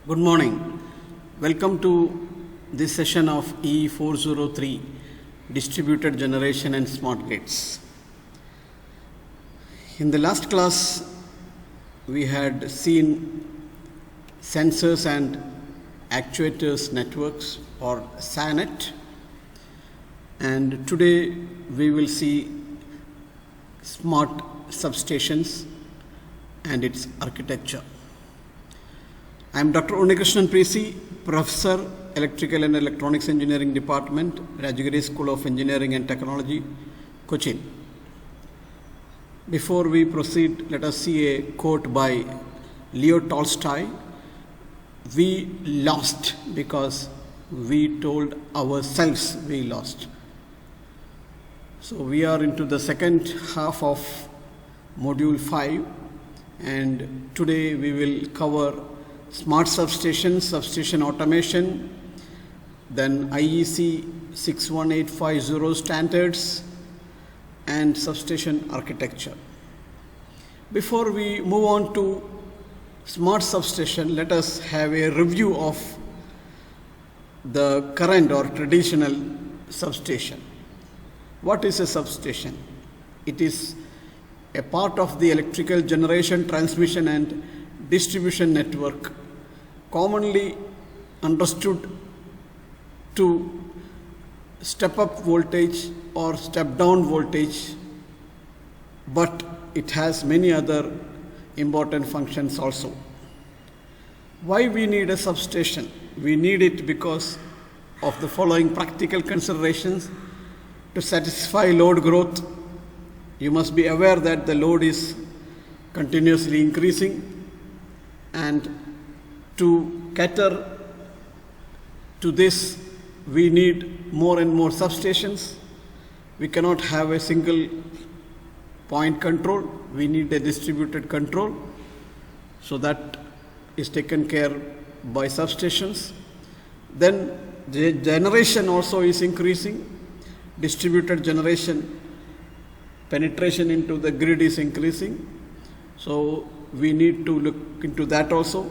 Good morning. Welcome to this session of E403 Distributed Generation and Smart Grids. In the last class, we had seen sensors and actuators networks or SANET, and today we will see smart substations and its architecture. I am Dr. Unnikrishnan Presi, Professor, Electrical and Electronics Engineering Department, Rajagiri School of Engineering and Technology, Cochin. Before we proceed, let us see a quote by Leo Tolstoy. We lost because we told ourselves we lost. So we are into the second half of Module 5, and today we will cover smart substations, substation automation, then IEC 61850 standards, and substation architecture. Before we move on to smart substation, let us have a review of the current or traditional substation. What is a substation? It is a part of the electrical generation, transmission, and distribution network, commonly understood to step up voltage or step down voltage, but it has many other important functions also. Why we need a substation? We need it because of the following practical considerations. To satisfy load growth, you must be aware that the load is continuously increasing, and to cater to this, we need more and more substations. We cannot have a single point control. We need a distributed control. So that is taken care by substations. Then the generation also is increasing. Distributed generation, penetration into the grid is increasing. So we need to look into that also.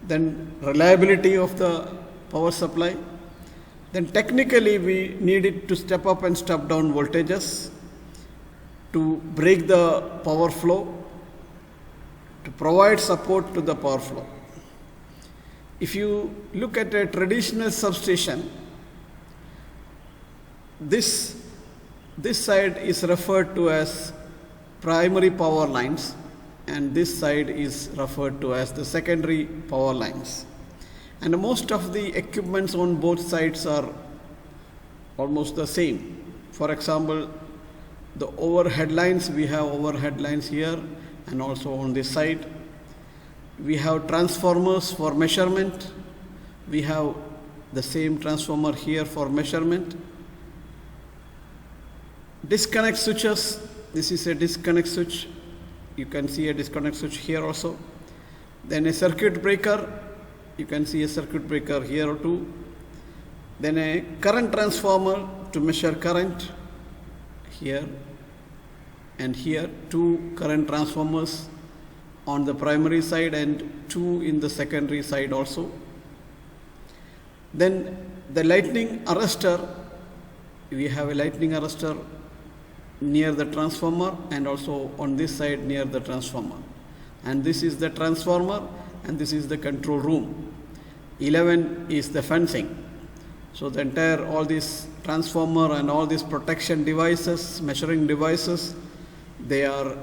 Then reliability of the power supply. Then technically we need it to step up and step down voltages, to break the power flow, to provide support to the power flow. If you look at a traditional substation, this side is referred to as primary power lines, and this side is referred to as the secondary power lines. And most of the equipments on both sides are almost the same. For example, the overhead lines, we have overhead lines here and also on this side. We have transformers for measurement. We have the same transformer here for measurement. Disconnect switches, this is a disconnect switch. You can see a disconnect switch here also. Then a circuit breaker, you can see a circuit breaker here too. Then a current transformer to measure current here and here. Two current transformers on the primary side and two in the secondary side also. Then the lightning arrestor, we have a lightning arrestor near the transformer and also on this side near the transformer. And this is the transformer and this is the control room. 11 is the fencing. So the entire, all these transformer and all these protection devices, measuring devices, they are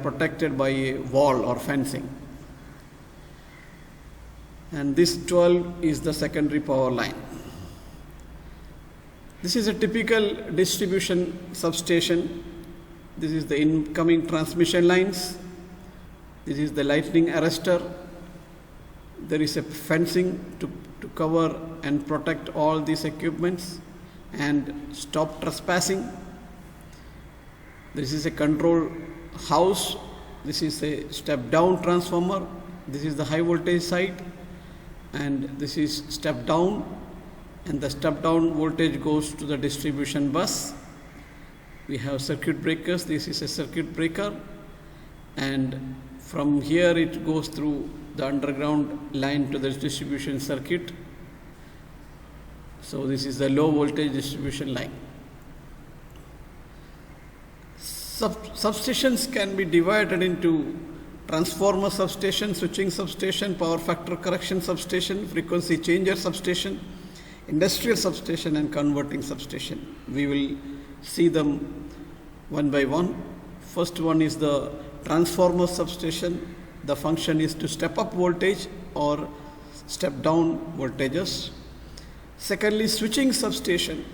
protected by a wall or fencing. And this 12 is the secondary power line. This is a typical distribution substation. This is the incoming transmission lines. This is the lightning arrestor. There is a fencing to cover and protect all these equipments and stop trespassing. This is a control house. This is a step down transformer. This is the high voltage side, and this is step down, and the step down voltage goes to the distribution bus. We have circuit breakers. This is a circuit breaker, and From here it goes through the underground line to the distribution circuit. So this is the low voltage distribution line. Substations can be divided into transformer substation, switching substation, power factor correction substation, frequency changer substation, industrial substation, and converting substation. We will see them one by one. First one is the transformer substation. The function is to step up voltage or step down voltages. Secondly, switching substation.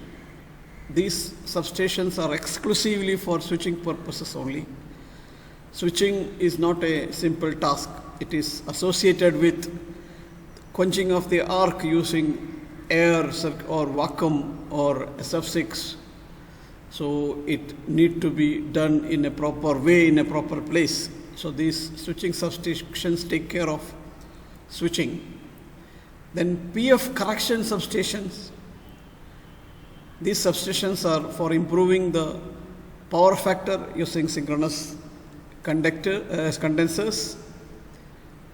These substations are exclusively for switching purposes only. Switching is not a simple task. It is associated with quenching of the arc using air or vacuum or SF6. So it need to be done in a proper way, in a proper place. So these switching substations take care of switching. Then PF correction substations. These substations are for improving the power factor using synchronous condensers.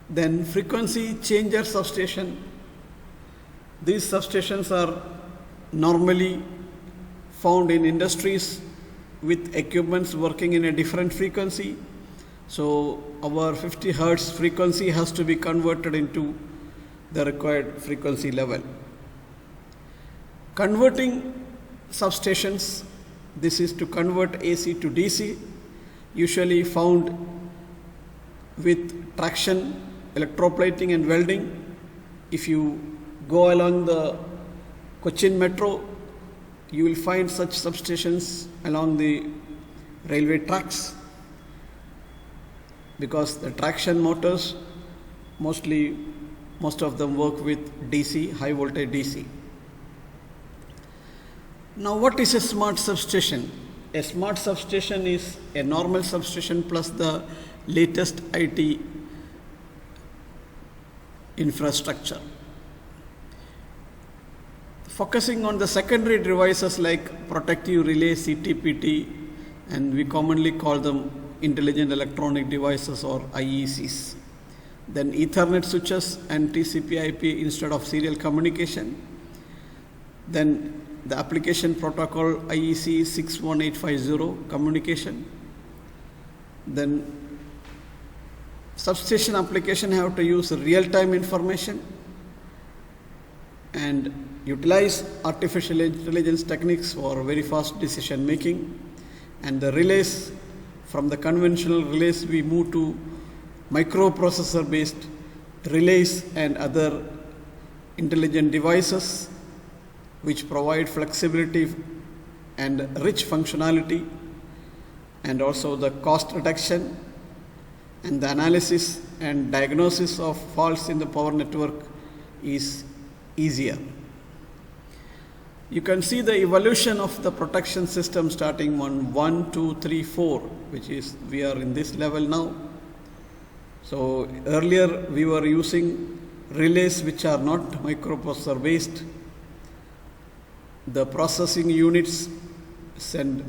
Then frequency changer substation. These substations are normally found in industries with equipments working in a different frequency. So our 50 Hertz frequency has to be converted into the required frequency level. Converting substations, this is to convert AC to DC, usually found with traction, electroplating and welding. If you go along the Cochin Metro, you will find such substations along the railway tracks, because the traction motors, most of them work with DC, high voltage DC. Now what is a smart substation? A smart substation is a normal substation plus the latest IT infrastructure. Focusing on the secondary devices like protective relay, CTPT, and we commonly call them intelligent electronic devices or IECs. Then Ethernet switches and TCP/IP instead of serial communication. Then the application protocol IEC 61850 communication. Then substation application have to use real-time information and utilize artificial intelligence techniques for very fast decision making. And the relays, from the conventional relays we move to microprocessor based relays and other intelligent devices which provide flexibility and rich functionality, and also the cost reduction and the analysis and diagnosis of faults in the power network is easier. You can see the evolution of the protection system starting on 1, 2, 3, 4, which is we are in this level now. So earlier we were using relays which are not microprocessor based. The processing units send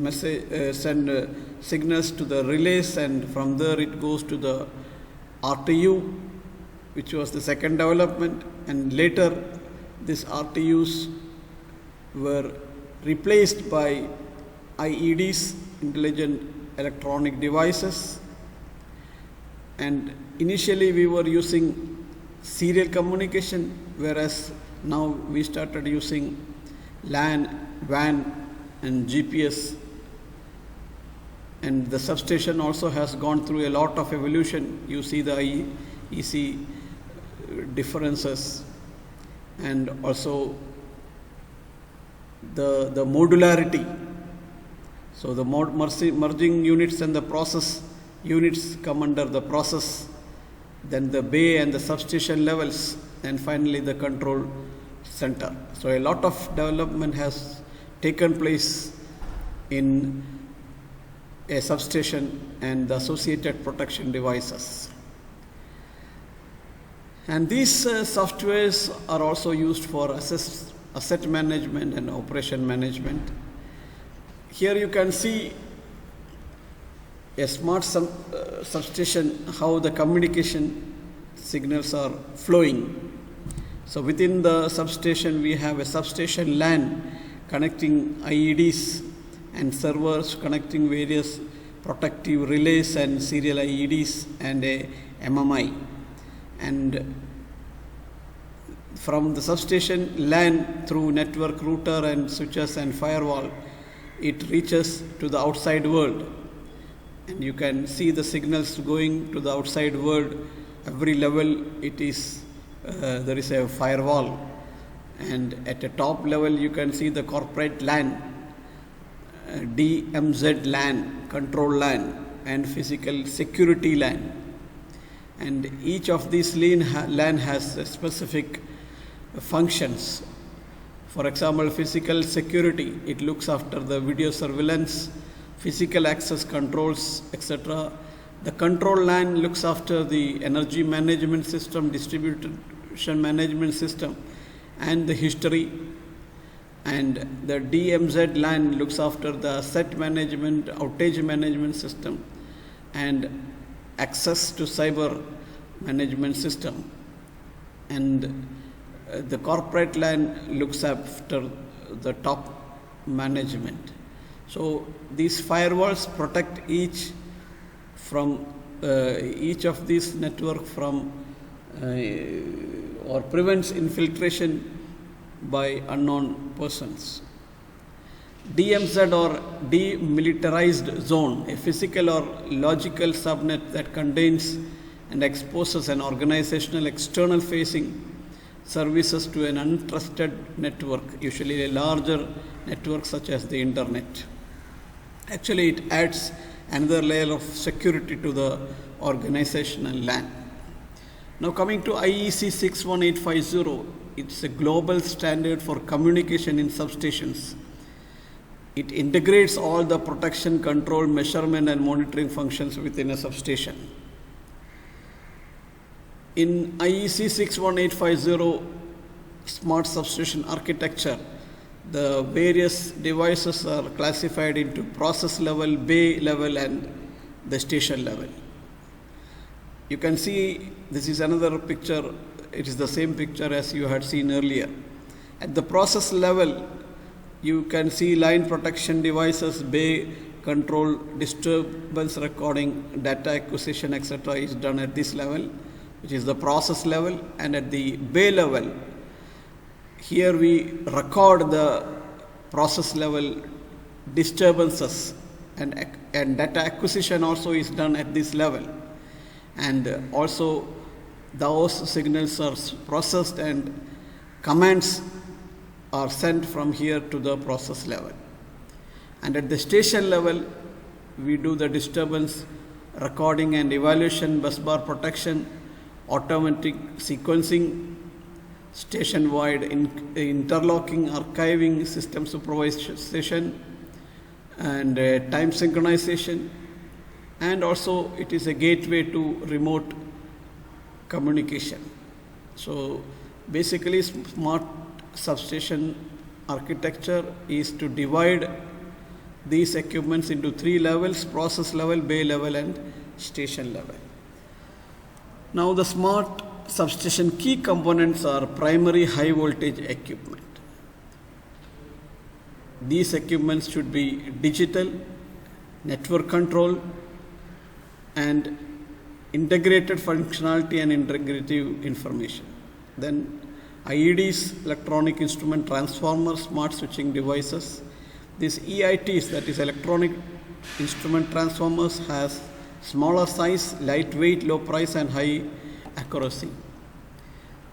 signals to the relays, and from there it goes to the RTU, which was the second development, and later these RTUs were replaced by IEDs, intelligent electronic devices. And initially we were using serial communication, whereas now we started using LAN, WAN and GPS. And the substation also has gone through a lot of evolution. You see the IEC differences, and also the modularity. So the merging units and the process units come under the process, then the bay and the substation levels, and finally the control center. So a lot of development has taken place in a substation and the associated protection devices. And these softwares are also used for asset management and operation management. Here you can see A smart substation, how the communication signals are flowing. So within the substation we have a substation LAN connecting IEDs and servers, connecting various protective relays and serial IEDs and a MMI. And from the substation LAN through network router and switches and firewall, it reaches to the outside world. And you can see the signals going to the outside world. Every level it is there is a firewall, and at the top level you can see the corporate LAN, DMZ LAN, control LAN, and physical security LAN. And each of these LAN has specific functions. For example, physical security, it looks after the video surveillance, physical access controls, etc. The control LAN looks after the energy management system, distribution management system, and the history. And the DMZ LAN looks after the asset management, outage management system, and access to cyber management system. And the corporate LAN looks after the top management. So these firewalls protect each of these network from or prevents infiltration by unknown persons. DMZ or demilitarized zone, a physical or logical subnet that contains and exposes an organizational external facing services to an untrusted network, usually a larger network such as the internet. Actually, it adds another layer of security to the organizational LAN. Now coming to IEC 61850, it's a global standard for communication in substations. It integrates all the protection, control, measurement and monitoring functions within a substation. In IEC 61850 smart substation architecture, the various devices are classified into process level, bay level and the station level. You can see this is another picture. It is the same picture as you had seen earlier. At the process level, you can see line protection devices, bay control, disturbance recording, data acquisition, etc. is done at this level, which is the process level. And at the bay level, here we record the process level disturbances, and data acquisition also is done at this level. And also those signals are processed and commands are sent from here to the process level. And at the station level, we do the disturbance recording and evaluation, busbar protection, automatic sequencing, station-wide interlocking, archiving, system supervision, and time synchronization. And also it is a gateway to remote communication. So basically, smart substation architecture is to divide these equipments into three levels: process level, bay level and station level. Now the smart substation key components are primary high voltage equipment. These equipments should be digital, network control and integrated functionality and integrative information. Then IEDs, electronic instrument transformers, smart switching devices. These EITs, that is electronic instrument transformers, has smaller size, lightweight, low price and high accuracy.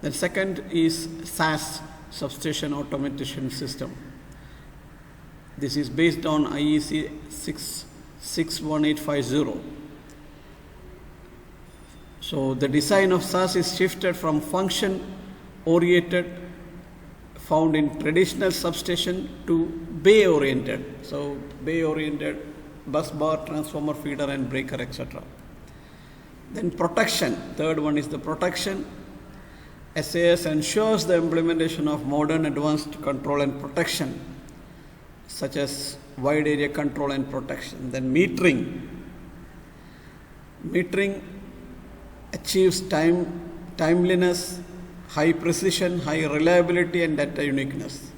The second is SAS, substation automation system. This is based on IEC 61850. So the design of SAS is shifted from function oriented found in traditional substation to bay oriented. So bay oriented, bus bar, transformer, feeder and breaker, etc. Then protection, third one is the protection. SAS ensures the implementation of modern advanced control and protection, such as wide area control and protection. Then metering, Metering achieves timeliness, high precision, high reliability, and data uniqueness.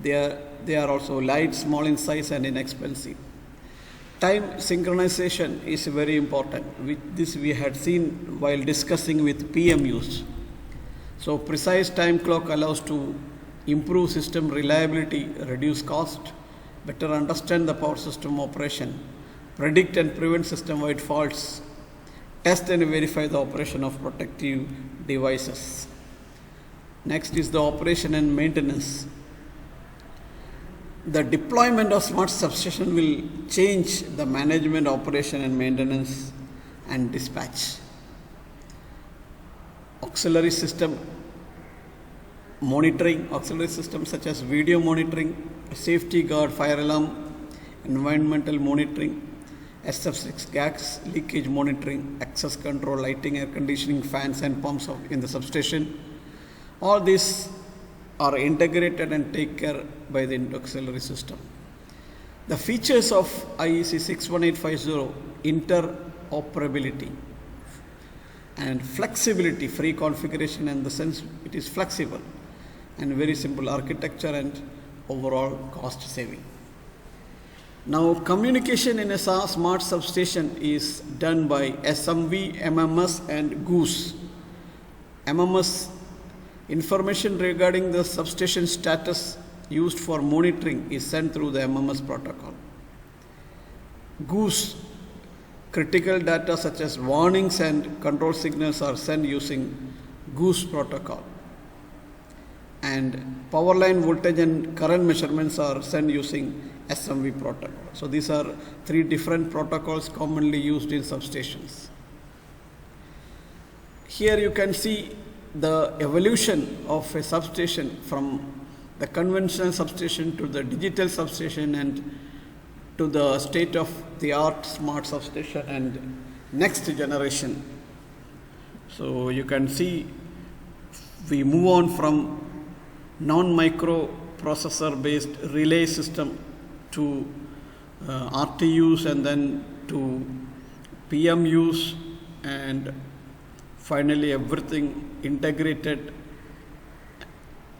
They are also light, small in size, and inexpensive. Time synchronization is very important. This we had seen while discussing with PMUs. So precise time clock allows to improve system reliability, reduce cost, better understand the power system operation, predict and prevent system-wide faults, test and verify the operation of protective devices. Next is the operation and maintenance. The deployment of smart substation will change the management, operation and maintenance and dispatch. Auxiliary system monitoring, auxiliary systems such as video monitoring, safety guard, fire alarm, environmental monitoring, SF6 gas leakage monitoring, access control, lighting, air conditioning, fans and pumps in the substation. All these are integrated and taken care by the auxiliary system. The features of IEC 61850: interoperability and flexibility, free configuration, and the sense it is flexible, and very simple architecture and overall cost saving. Now, communication in a smart substation is done by SMV, MMS, and Goose. MMS, information regarding the substation status used for monitoring, is sent through the MMS protocol. Goose, critical data such as warnings and control signals are sent using Goose protocol. And power line voltage and current measurements are sent using SMV protocol. So these are three different protocols commonly used in substations. Here you can see the evolution of a substation from the conventional substation to the digital substation and to the state-of-the-art smart substation and next generation. So you can see we move on from non-microprocessor based relay system to RTUs and then to PMUs, and finally everything integrated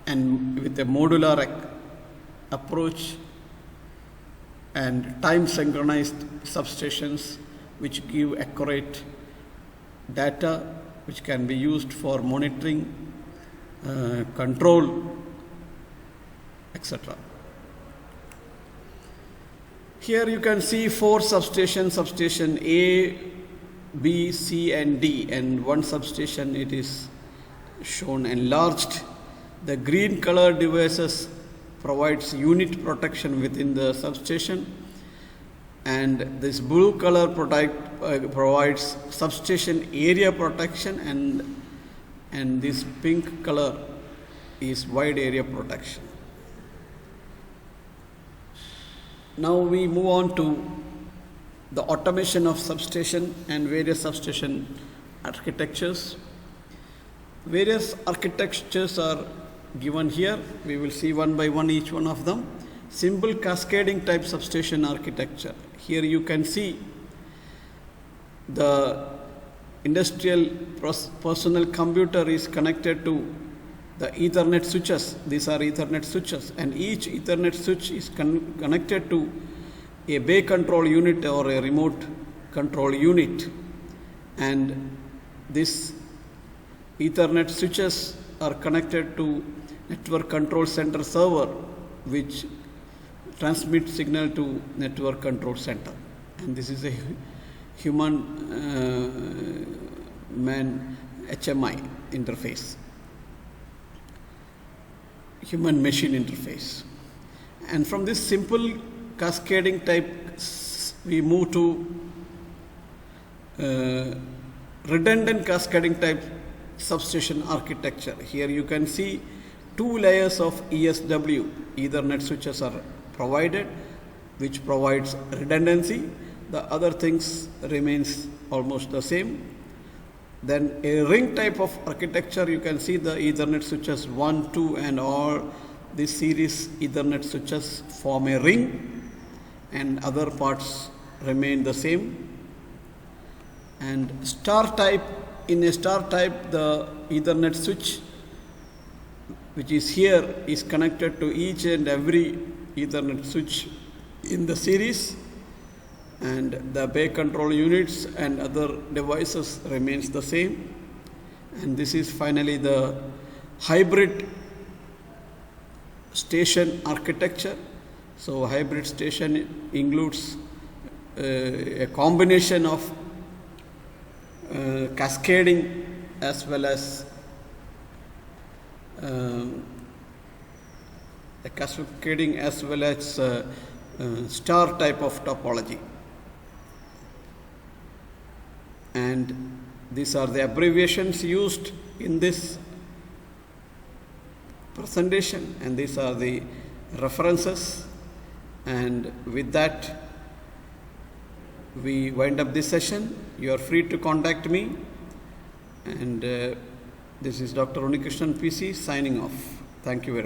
and with a modular approach and time synchronized substations which give accurate data which can be used for monitoring, control, etc. Here you can see four substations: substation A, B, C, and D, and one substation it is shown enlarged. The green color devices provides unit protection within the substation, and this blue color provides substation area protection, and this pink color is wide area protection. Now we move on to the automation of substation and various substation architectures. Various architectures are given here. We will see one by one each one of them. Simple cascading type substation architecture. Here you can see the industrial personal computer is connected to the Ethernet switches. These are Ethernet switches, and each Ethernet switch is connected to a bay control unit or a remote control unit, and this Ethernet switches are connected to network control center server, which transmits signal to network control center, and this is a human man HMI interface, human machine interface. And from this simple cascading type we move to redundant cascading type substation architecture. Here you can see two layers of ESW Ethernet switches are provided, which provides redundancy. The other things remains almost the same. Then a ring type of architecture, you can see the Ethernet switches 1, 2 and all this series Ethernet switches form a ring, and other parts remain the same. And star type, in a star type, the Ethernet switch which is here is connected to each and every Ethernet switch in the series, and the bay control units and other devices remains the same. And this is finally the hybrid station architecture. So hybrid station includes a combination of cascading as well as star type of topology. And these are the abbreviations used in this presentation, and these are the references. And with that, we wind up this session. You are free to contact me, and this is Dr. Unikrishnan PC signing off. Thank you very much.